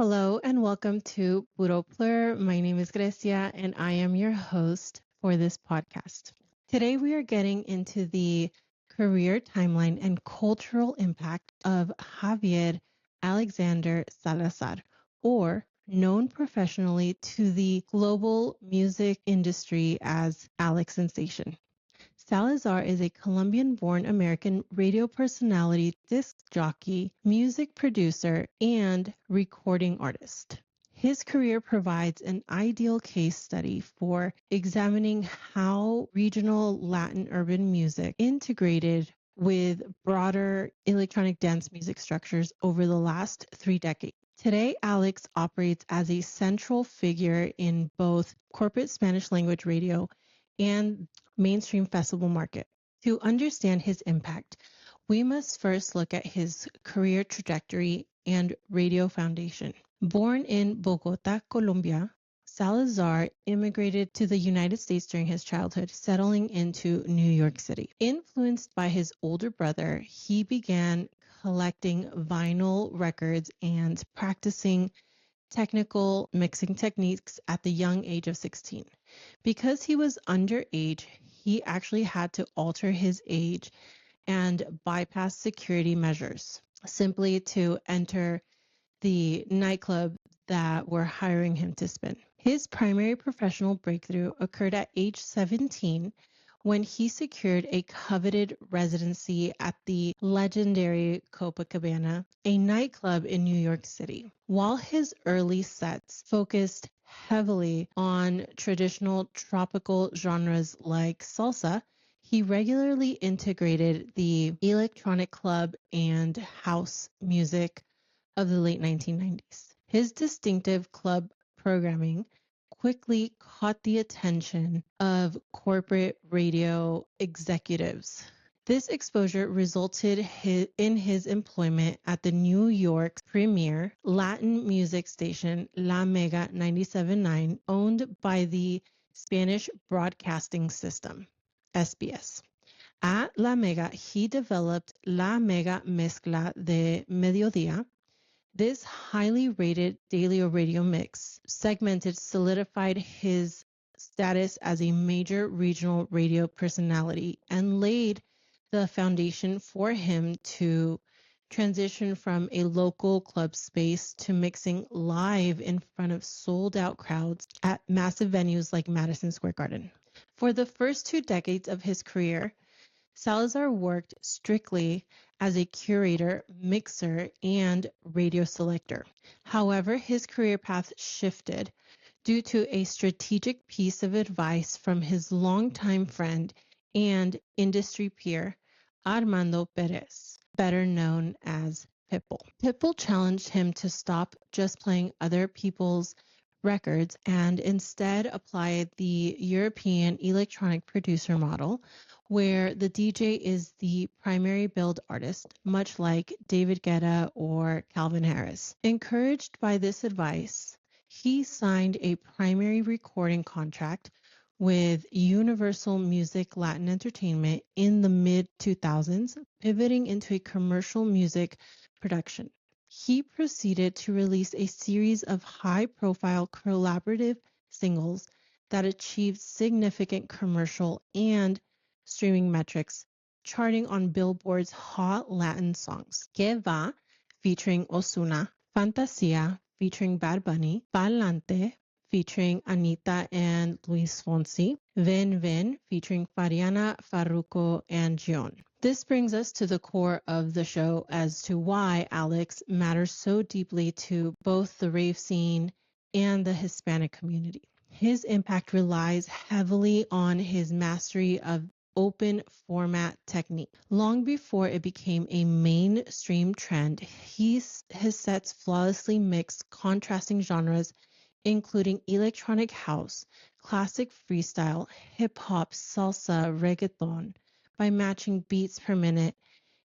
Hello and welcome to Puro Plur. My name is Grecia and I am your host for this podcast. Today we are getting into the career timeline and cultural impact of Javier Alexander Salazar, or known professionally to the global music industry as Alex Sensation. Salazar is a Colombian born American radio personality, disc jockey, music producer, and recording artist. His career provides an ideal case study for examining how regional Latin urban music integrated with broader electronic dance music structures over the last 3 decades. Today, Alex operates as a central figure in both corporate Spanish language radio and mainstream festival market. To understand his impact, we must first look at his career trajectory and radio foundation. Born in Bogota, Colombia, Salazar immigrated to the United States during his childhood, settling into New York City. Influenced by his older brother, he began collecting vinyl records and practicing technical mixing techniques at the young age of 16. Because he was underage, he actually had to alter his age and bypass security measures simply to enter the nightclub that were hiring him to spin. His primary professional breakthrough occurred at age 17 when he secured a coveted residency at the legendary Copacabana, a nightclub in New York City. While his early sets focused heavily on traditional tropical genres like salsa, he regularly integrated the electronic club and house music of the late 1990s. His distinctive club programming quickly caught the attention of corporate radio executives. This exposure resulted in his employment at the New York's premier Latin music station La Mega 97.9, owned by the Spanish Broadcasting System, SBS. At La Mega, he developed La Mega Mezcla de Mediodía. This highly rated daily radio mix segmented solidified his status as a major regional radio personality and laid the foundation for him to transition from a local club space to mixing live in front of sold out crowds at massive venues like Madison Square Garden. For the first 2 decades of his career, Salazar worked strictly as a curator, mixer, and radio selector. However, his career path shifted due to a strategic piece of advice from his longtime friend and industry peer, Armando Perez, better known as Pitbull. Pitbull challenged him to stop just playing other people's records and instead apply the European electronic producer model, where the DJ is the primary build artist, much like David Guetta or Calvin Harris. Encouraged by this advice, he signed a primary recording contract with Universal Music Latin Entertainment in the mid-2000s, pivoting into a commercial music production. He proceeded to release a series of high-profile collaborative singles that achieved significant commercial and streaming metrics, charting on Billboard's Hot Latin Songs. Que Va, featuring Ozuna, Fantasia, featuring Bad Bunny, Pa'lante, featuring Anita and Luis Fonsi, Ven Ven, featuring Fariana, Farruko, and Gion. This brings us to the core of the show as to why Alex matters so deeply to both the rave scene and the Hispanic community. His impact relies heavily on his mastery of open format technique. Long before it became a mainstream trend, his sets flawlessly mixed contrasting genres, including electronic house, classic freestyle, hip hop, salsa, reggaeton, by matching beats per minute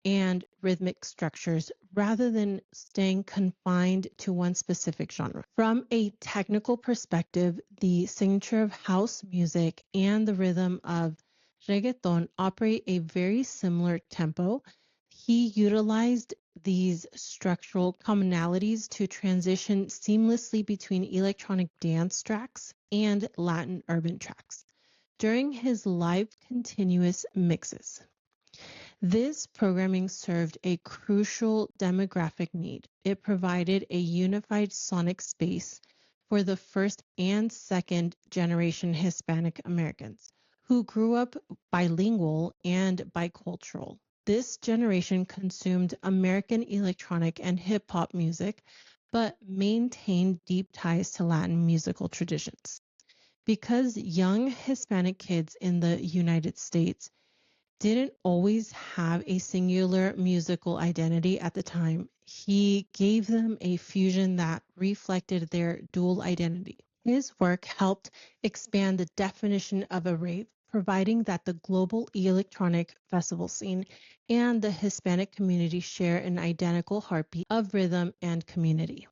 and rhythmic structures rather than staying confined to one specific genre. From a technical perspective, the signature of house music and the rhythm of reggaeton operate a very similar tempo. He utilized these structural commonalities to transition seamlessly between electronic dance tracks and Latin urban tracks during his live continuous mixes. This programming served a crucial demographic need. It provided a unified sonic space for the first and second generation Hispanic Americans who grew up bilingual and bicultural. This generation consumed American electronic and hip hop music, but maintained deep ties to Latin musical traditions. Because young Hispanic kids in the United States didn't always have a singular musical identity at the time, he gave them a fusion that reflected their dual identity. His work helped expand the definition of a rave, providing that the global electronic festival scene and the Hispanic community share an identical heartbeat of rhythm and community.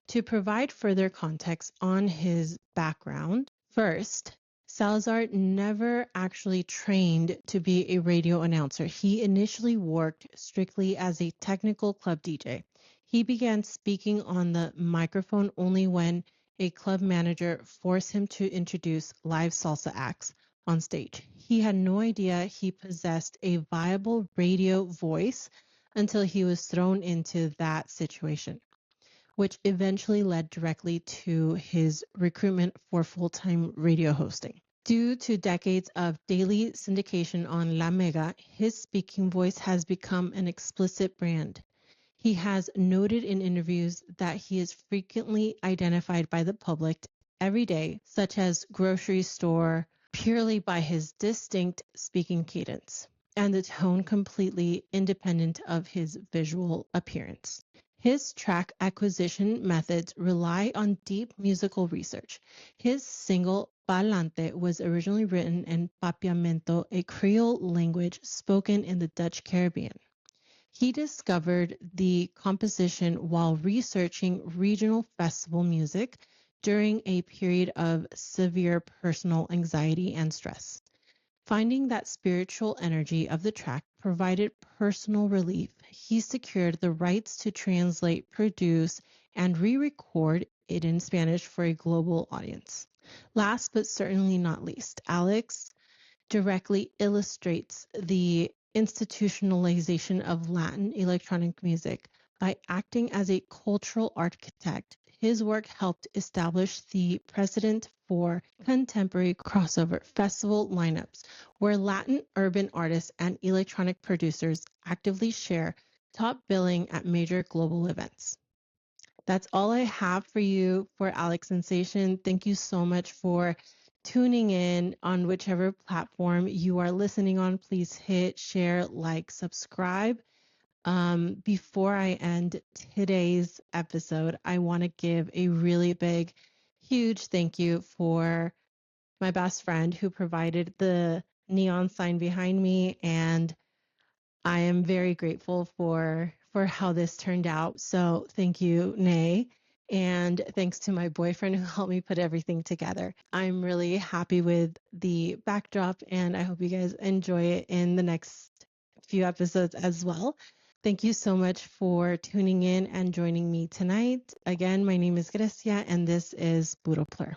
To provide further context on his background, first, Salazar never actually trained to be a radio announcer. He initially worked strictly as a technical club DJ. He began speaking on the microphone only when a club manager forced him to introduce live salsa acts on stage. He had no idea he possessed a viable radio voice until he was thrown into that situation, which eventually led directly to his recruitment for full-time radio hosting. Due to decades of daily syndication on La Mega, his speaking voice has become an explicit brand. He has noted in interviews that he is frequently identified by the public every day, such as grocery store, purely by his distinct speaking cadence and the tone completely independent of his visual appearance. His track acquisition methods rely on deep musical research. His single Pa'lante was originally written in Papiamento, a Creole language spoken in the Dutch Caribbean. He discovered the composition while researching regional festival music during a period of severe personal anxiety and stress. Finding that spiritual energy of the track provided personal relief, he secured the rights to translate, produce, and re-record it in Spanish for a global audience. Last but certainly not least, Alex directly illustrates the institutionalization of Latin electronic music by acting as a cultural architect. His work helped establish the precedent for contemporary crossover festival lineups, where Latin urban artists and electronic producers actively share top billing at major global events. That's all I have for you for Alex Sensation. Thank you so much for tuning in on whichever platform you are listening on. Please hit share, like, subscribe. Before I end today's episode, I want to give a really big, huge thank you for my best friend who provided the neon sign behind me, and I am very grateful for how this turned out. So thank you, Nay. And thanks to my boyfriend who helped me put everything together. I'm really happy with the backdrop, and I hope you guys enjoy it in the next few episodes as well. Thank you so much for tuning in and joining me tonight. Again, my name is Grecia, and this is Puro Plur.